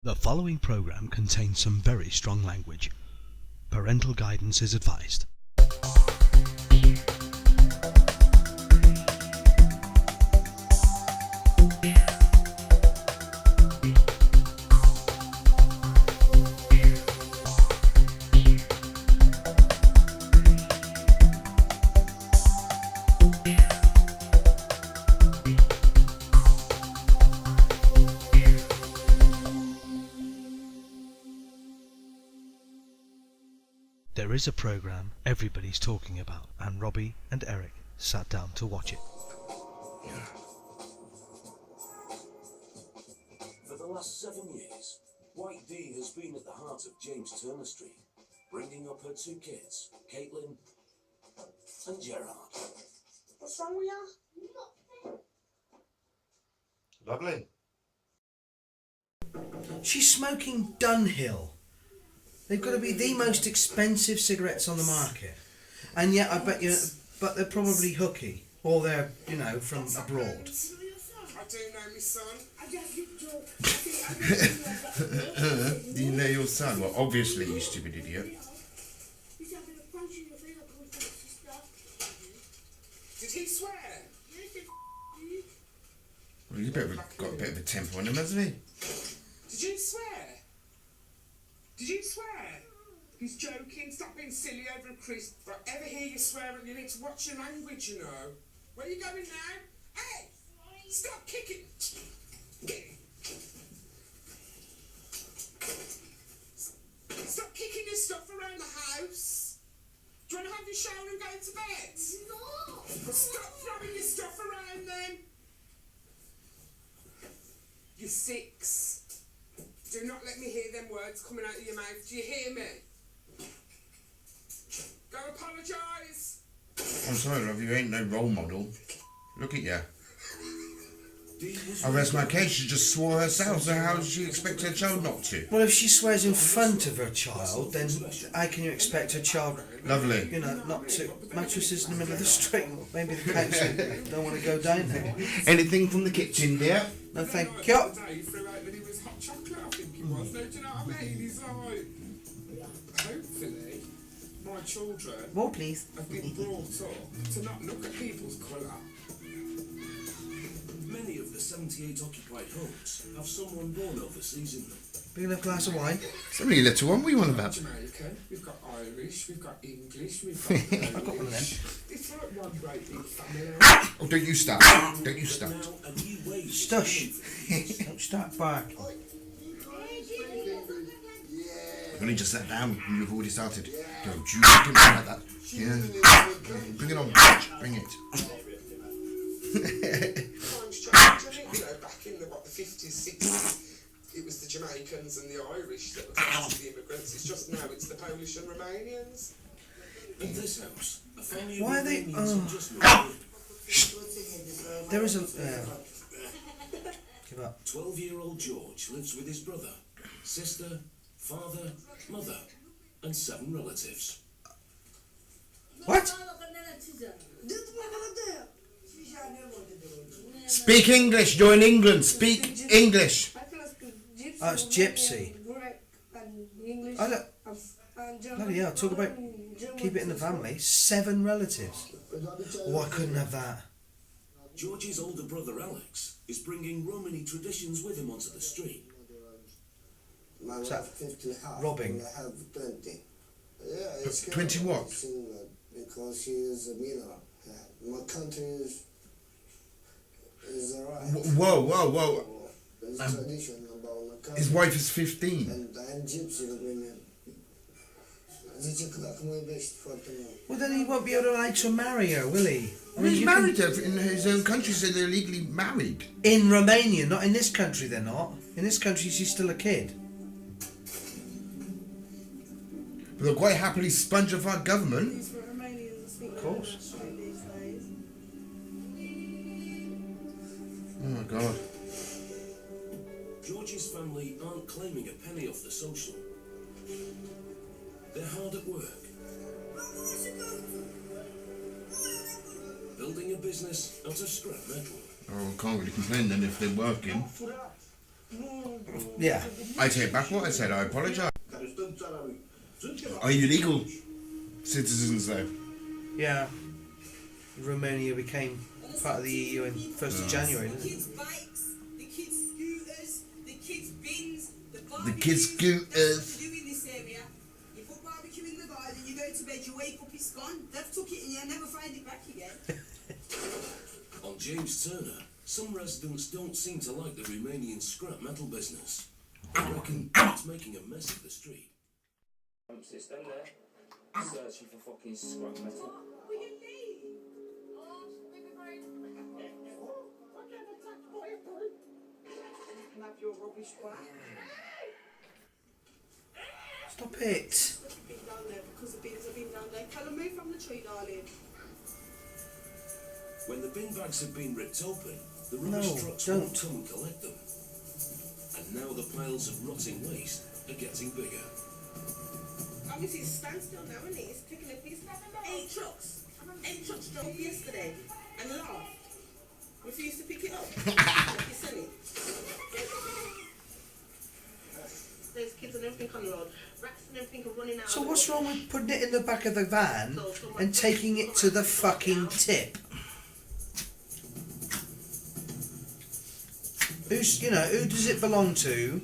The following program contains some very strong language. Parental guidance is advised. There is a program everybody's talking about, and Robbie and Eric sat down to watch it. For the last 7 years, White D has been at the heart of James Turner Street, bringing up her two kids, Caitlin and Gerard. What's wrong with you? Lovely. She's smoking Dunhill. They've got to be the most expensive cigarettes on the market. And yet, I bet you, but they're probably hooky. Or they're, from abroad. I do know my son. Do you know your son? Well, obviously, you stupid idiot. Did he swear? Well, he's got a bit of a temper on him, hasn't he? Did you swear? Did you swear? He's joking. Stop being silly over Chris. If I ever hear you swearing, you need to watch your language, you know. Where are you going now? Hey! Stop kicking! Stop kicking your stuff around the house. Do you want to have your shower and go to bed? No! Well, stop throwing your stuff around then. You're 6. Do not let me hear them words coming out of your mouth. Do you hear me? Go apologise. I'm sorry, love, you ain't no role model. Look at you. I rest my case, she just swore herself, so how does she expect her child not to? Well, if she swears in front of her child, then how can you expect her child, Lovely. not to... Mattresses in the middle of the street. Maybe the council don't want to go down there. Anything from the kitchen, dear? No, thank you. He threw out that he was hot chocolate, I think he was. No, do you know what I mean? He's like... Hopefully, my children More, please. have been brought up to not look at people's colour. Many of the 78 occupied homes have someone born overseas in them. Big enough glass of wine. It's only a little one, what are you on about? Jamaican, we've got Irish, we've got English, we've got Polish. I've got one of them. It's like one great big family. Oh, don't you start. Don't you start. Now, a new wave Stush. Don't start barking. I've only just sat down and you've already started. Don't you fucking be like that. Yeah. Bring it on, bitch. Bring it. Times changed, I think, back in the 50s, 60s, it was the Jamaicans and the Irish that were classed the immigrants. It's just now it's the Polish and Romanians. in this house. A family Why are of they... Romanians Oh. have just moved in. There is a... give up. 12-year-old George lives with his brother, sister, father, mother, and 7 relatives. What? Speak English. You're in England. Speak English. Oh, it's gypsy. I don't... Bloody hell, talk about... Keep it in the family. 7 relatives. Oh, I couldn't have that. George's older brother Alex is bringing Romani traditions with him onto the street. Is that robbing? 20 what? Because she is a miller. My country is right. Whoa, whoa, whoa. There's a tradition about my country. His wife is 15. And I'm gypsy women. Well, then he won't be able to marry her, will he? I mean, He's you married can- her in his own country, so they're legally married. In Romania, not in this country they're not. In this country she's still a kid. But they'll quite happily sponge off our government. Of course. Oh my God. George's family aren't claiming a penny off the social. They're hard at work. Building a business out of scrap metal. Oh, I can't really complain then if they're working. Yeah. I take back what I said. I apologise. Are you legal citizens though? Yeah. Romania became part of the EU in 1st of January, didn't it? Kids' bikes, the kids' scooters, the kids' bins, The kids' scooters. That's what you do in this area. You put barbecue in the garden, you go to bed, you wake up, it's gone. They've took it and you'll never find it back again. On James Turner, some residents don't seem to like the Romanian scrap metal business. They reckon it's making a mess of the street. System there, searching for fucking scrap metal. What do you mean? Can have your rubbish back. Stop it. I've been down there because the bins have been down there. Callum, move from the tree, darling. When the bin bags have been ripped open, the rubbish trucks won't come and collect them. And now the piles of rotting waste are getting bigger. Obviously, it's standstill now, isn't it? It's taking a piece. 8 trucks. 8 trucks drove up yesterday and laughed. Refused to pick it up. You sell it. There's kids and everything on the road. Rats and everything are running out. So what's wrong with putting it in the back of the van and taking it to the fucking tip? Who's, you know, who does it belong to?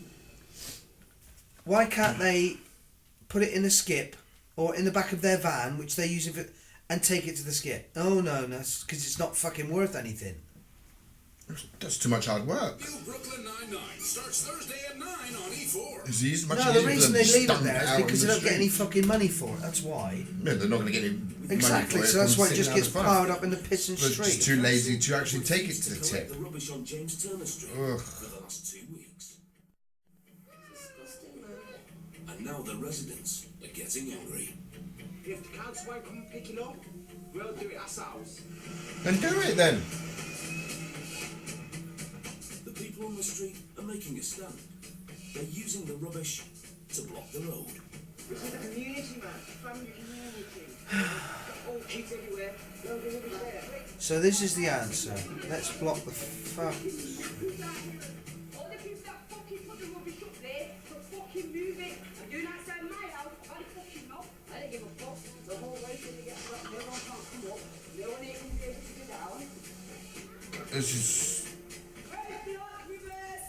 Why can't they put it in a skip or in the back of their van, which they use it, and take it to the skip? Oh no, that's because it's not fucking worth anything. That's too much hard work. New Brooklyn Nine-Nine starts Thursday at 9 on E4. Is it much No, easier the for reason them they to leave it stump there is out because in they the don't get any street? fucking money for it. That's why. No, they're not going to get any Exactly. money for it. So that's from why it just sitting gets out the front. piled up in the pissing They're just street. too lazy to actually take it to the Collect tip. the rubbish on James Turner Street Ugh. for the last 2 weeks. Disgusting, man. And now the residents are getting angry. If the council won't come pick it up, we'll do it ourselves. Then do it then. The people on the street are making a stand. They're using the rubbish to block the road. This is a community, man. Family community. All kids everywhere. No rubbish there. So this is the answer. Let's block the fuck. All the people that fucking put the rubbish up there, but fucking move it. And do not sell my house. I don't fucking know. I don't give a fuck. The whole way till they get up, no one can't come up. No one ain't gonna be able to get down. This is... Where's the block, reverse?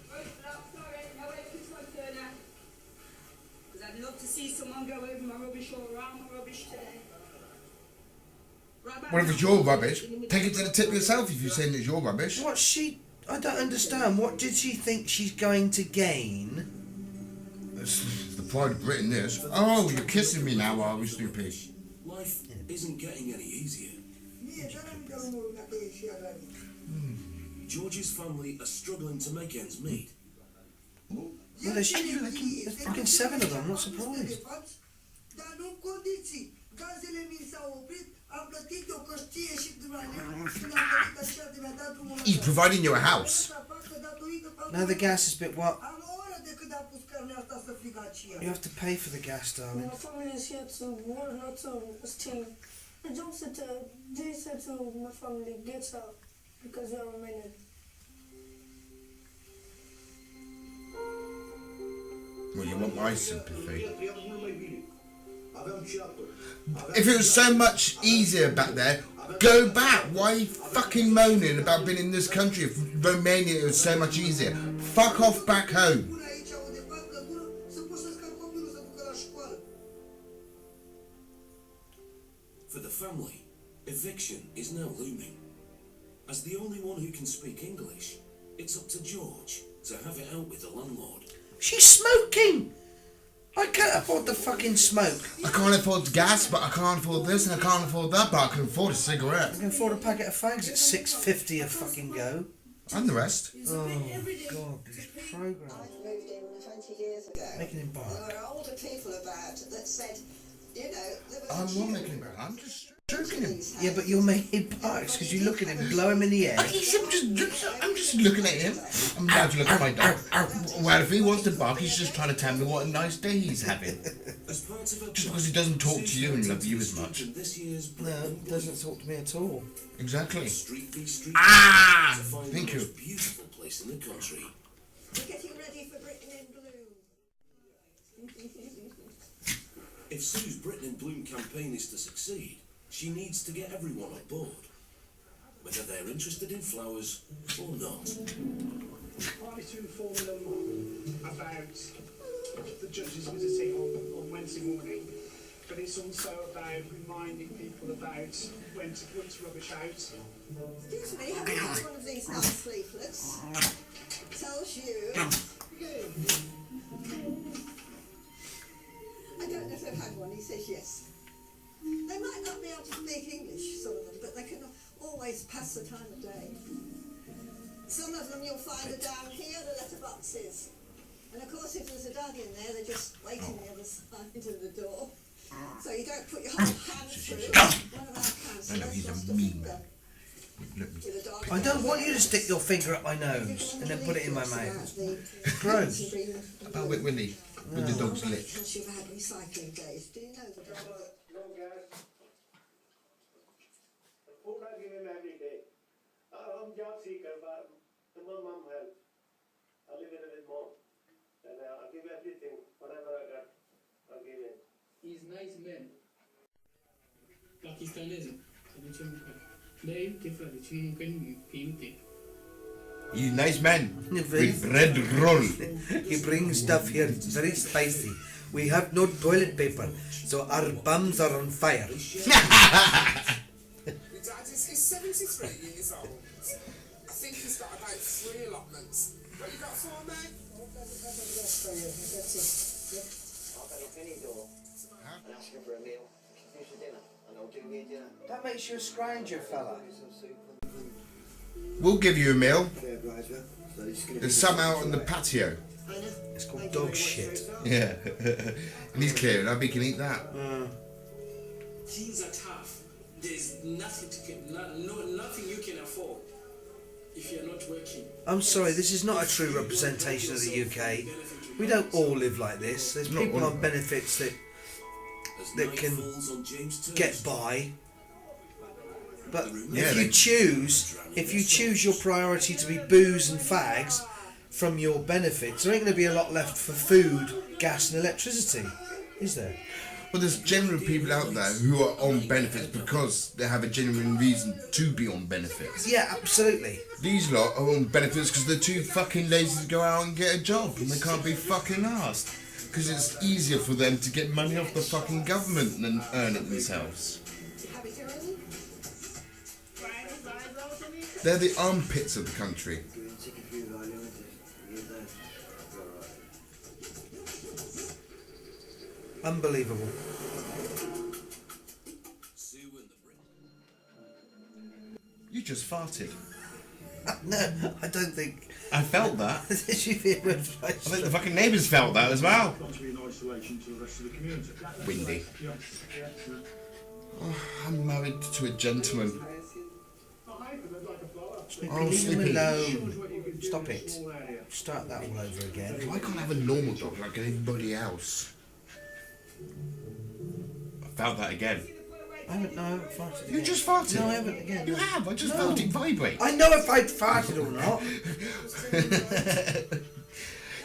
Where's the block? Sorry, no way to one Turner. Because I'd love to see someone go over my rubbish or around my rubbish today. Right back What if now. it's your rubbish? Take it to the tip yourself if you're saying it's your rubbish. What she? I don't understand. What did she think she's going to gain? It's the pride of Britain, this. Oh, you're kissing me now, are we, Snoopy? Life isn't getting any easier. George's family are struggling to make ends meet. Well, there's fucking 7 of them. I'm not surprised. Dar nu în condiții. Gazele mi s-au oprit, am plătit o căștie și când am venit așa de mi-a dat drumul He's providing you a house. Now the gas is a bit what? Am o oră de când a pus carnea asta să frig aceea. You have to pay for the gas, darling. My family is here to work, not to steal. I just said they said to my family, get out because we are Romanian. Well, you want my sympathy. If it was so much easier back there, go back. Why are you fucking moaning about being in this country if Romania was so much easier? Fuck off back home. Până aici o de fac gură să poți să-ți ca copilul să ducă la școală. For the family, eviction is now looming. As the only one who can speak English, it's up to George to have it out with the landlord. She's smoking! I can't afford the fucking smoke. I can't afford gas, but I can't afford this and I can't afford that, but I can afford a cigarette. I can afford a packet of fags at $6.50 a fucking go. And the rest. Oh god, these programs. Moved in 20 years ago. Making him bark. There were older people about that said, you know, there was I'm not making him bad. I'm just joking him. Yeah, but you're making barks because you look at him, blow him in the air. I'm just looking at him. I'm allowed to look at my dog. Well, if he wants to bark, he's just trying to tell me what a nice day he's having. As part of a Just because he doesn't talk to you and love you as much. This year's No, it doesn't talk to me at all. Exactly. Street v Street Ah! to find Thank the you. most beautiful place in the country. We're getting ready for Britain in Bloom. If Sue's Britain in Bloom campaign is to succeed, she needs to get everyone on board, whether they're interested in flowers or not. Partly to inform them about the judges visiting on Wednesday morning, but it's also about reminding people about when to put rubbish out. Excuse me, have you got one of these nice leaflets? Tells you. I don't know if they've had one, he says yes. They might not be able to speak English, some of them, but they can always pass the time of day. Some of them you'll find are down here, the letterboxes. And of course, if there's a dog in there, they're just waiting the other side of the door. So you don't put your whole hand through. One of our councillors lost a finger. I don't want you to stick your finger up my nose and then put it in my mouth. Gross. About with Willie, with the dog's lips. Once you've had recycling days, do you know the dog? No gas. The food I give him every day. I'm job seeker, but the mum help. I live in a bit more. And I give everything, whatever I got, I give him. He's nice man. Pakistanis. They differ between beauty. You nice man. With bread roll. He brings stuff here, it's very spicy. We have no toilet paper, so our bums are on fire. He's 73 years old. I think he's got about 3 allotments. What you got for me? I'll knock any door and ask him for a meal. Finish the dinner and I'll do your dinner. That makes you a scrounger, fella. We'll give you a meal. There's some out on the patio. It's called dog shit. Yeah. And he's clearing up, he can eat that. Things are tough. There's nothing to get, nothing you can afford if you're not working. I'm sorry, this is not a true representation of the UK. We don't all live like this. There's people on benefits that can get by. But if you choose your priority to be booze and fags from your benefits, there ain't going to be a lot left for food, gas and electricity, is there? Well, there's genuine people out there who are on benefits because they have a genuine reason to be on benefits. Yeah, absolutely. These lot are on benefits because they're too fucking lazy to go out and get a job and they can't be fucking asked. Because it's easier for them to get money off the fucking government than earn it themselves. They're the armpits of the country. Unbelievable. You just farted. No, I don't think. I felt that. Did you feel I think the fucking neighbours felt that as well. Windy. Oh, I'm married to a gentleman. Oh, leave him Snoopy. alone. Stop it. Start that all over again. Why can't I have a normal dog like anybody else? I felt that again. I haven't farted again. You just farted? No, I haven't again. You have? I just felt it vibrate. I know if I'd farted or not.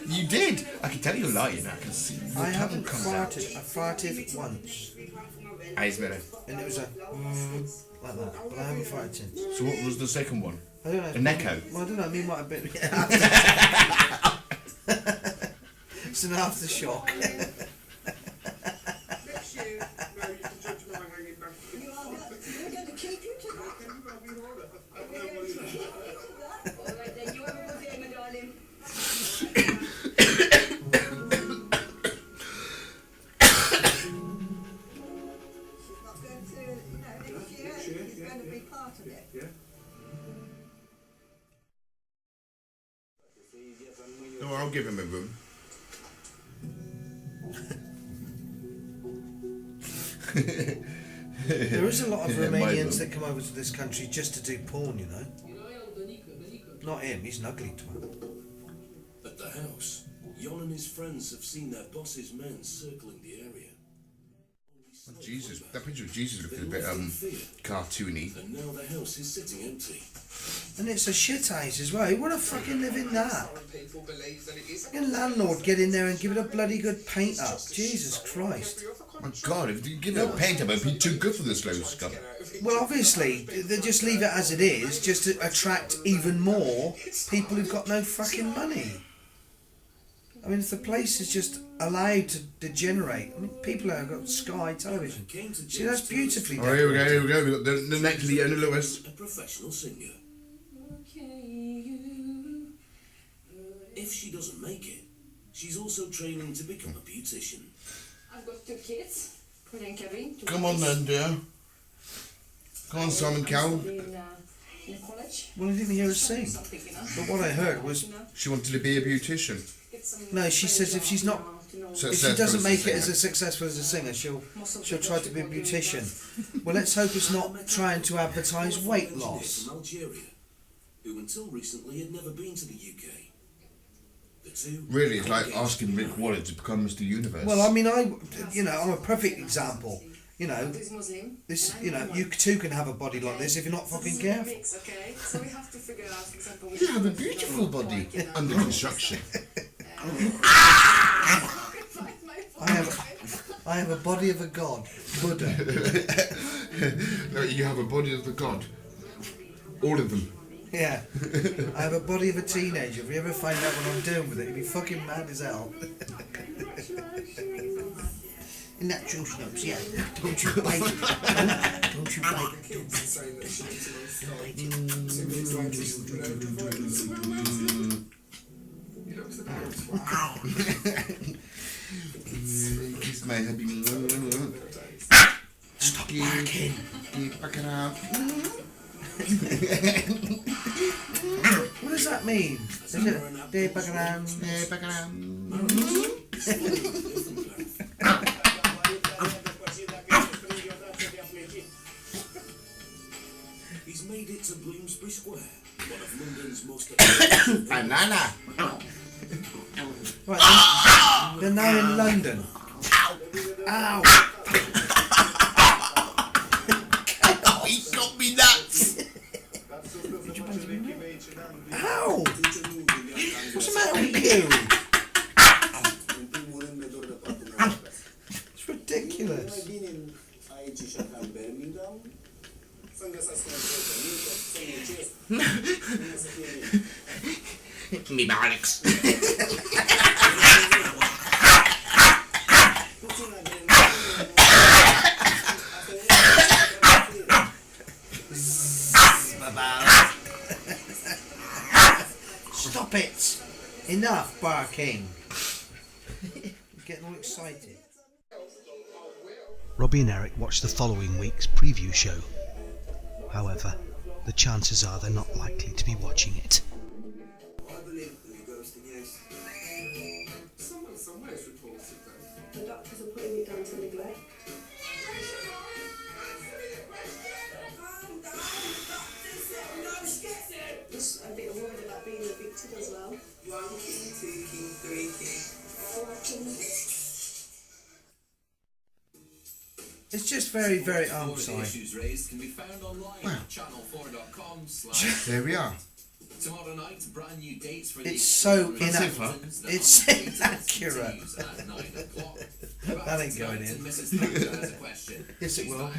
You did. I can tell you're lying. I can see your I tongue haven't comes farted. I farted once. out. Eyes minute. And it was a like that. But I haven't farted since. So what was the second one? I don't know. An echo? Well, I don't know. I mean, might have been. It's an aftershock. We're going to keep you to that. Alright then, you have a good day, my darling. She's not going to, next year, she's going to be part of it. No, I'll give him a room. There is a lot of Romanians that come over to this country just to do porn, you know. Not him, he's an ugly twat. At the house, Jon and his friends have seen their boss's men circling the area. Oh, Jesus, that picture of Jesus looked a bit cartoony. And now the house is sitting empty. And it's a shit house as well. Who would have fucking live in that? People believe that it is. Fucking landlord get in there and give it a bloody good paint up. Jesus Christ. My God, if you give it a paint up, it'd be too good for this slow scum. Well, obviously, they just leave it as it is, just to attract even more people who've got no fucking money. I mean, if the place is just allowed to degenerate, I mean, people have got Sky Television. See, that's beautifully done. Oh, here we go. We've got the next Leona Lewis. A professional singer. If she doesn't make it, she's also training to become a beautician. I've got 2 kids, Paul and Kevin. Come on then, dear. Come on, Simon Cowell. In college. Well, I didn't hear her sing. But what I heard was... She wanted to be a beautician. No, she says if she's not... If she doesn't make it as successful as a singer, she'll try to be a beautician. Well, let's hope it's not trying to advertise weight loss. From Algeria, who until recently had never been to the UK. The two Really, it's like asking Rick Waller to become Mr. Universe. Well, I mean, I'm a perfect example. You know, this. You know, you too can have a body like this if you're not fucking careful. Okay, so we have to figure out, for example, You have a beautiful body under construction. I have a body of a god, Buddha. No, you have a body of the god. All of them. Yeah, I have a body of a teenager. If you ever find out what I'm doing with it, you'll be fucking mad as hell. Natural snubs, yeah. Don't you bite it. Don't you bite it. Kiss my hubby. Stop barking. Keep backing out. What does that mean? Is it day back around? Hey, back around. He's made it to Bloomsbury Square, one of London's most Banana. Right, they're now in London. Ow! Oh, he got me nuts. Ow! What's the matter with you? It's ridiculous. Me barracks. Stop it! Enough barking. I'm getting all excited. Robbie and Eric watched the following week's preview show. However, the chances are they're not likely to be watching it. I believe in the ghosting, yes. Someone somewhere's reported that. The doctors are putting it down to neglect. Just a bit worried about being evicted as well. 1 king, 2 king, 3 king. 4 kings. It's just very, very sorry. Issues raised can be found online at channel4.com/ There we are. Tomorrow night, brand new dates for It's so inaccurate. It's inaccurate. That ain't going in. Mrs. Thatcher has a question. Yes, it will.